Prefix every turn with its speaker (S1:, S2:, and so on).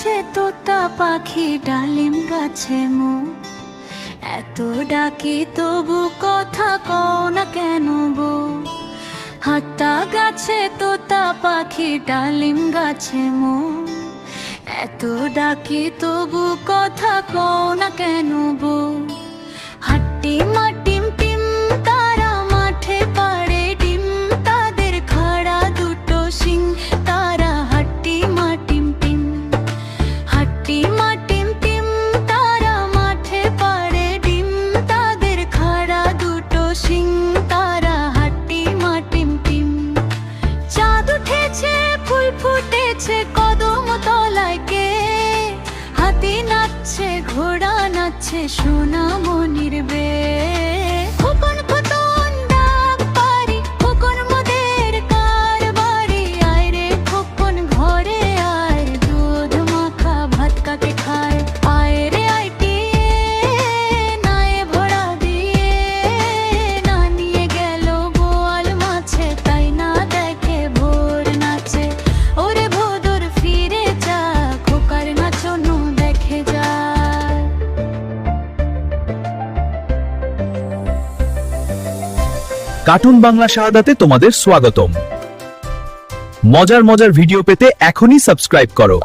S1: গাছে তোতা পাখি ডালিম গাছে মো, এত ডাকি তবু কথা কও না কেন বউ। হাত্তা গাছে তোতা পাখি ডালিম গাছে মো, এত ডাকি তবু কথা কও না কেন বউ। হাট্টি মাটিম টিম তারা মাঠে পাড়ে ডিম, তাদের খাড়া দুটো শিং তারা হাট্টি মাটিম টিম। হাট্টি মাটিম টিম তারা মাঠে পাড়ে ডিম, তাদের খাড়া দুটো শিং তারা হাট্টি মাটিম টিম। চাঁদ উঠেছে ফুল ফুটেছে কদম তলায় কে, হাতি নাচছে ঘোড়া নাচছে সোনা মনির বে। খোকন খোতন ডাক পারি খোকন মোদের কার বাড়ি, আয় রে খোকন ঘরে আয় দুধ মাখা ভাত কাকে খায়। আয় রে আইটি নায়ে ভরা দিয়ে, না নিয়ে গেল বোয়াল মাছে তাই না দেখে ভোর নাচে। ওরে ভোদর ফিরে যা খোকার নাচনো দেখে যা।
S2: কার্টুন বাংলা শাহাদাতে তোমাদের স্বাগতম। মজার মজার ভিডিও পেতে এখনই সাবস্ক্রাইব করো।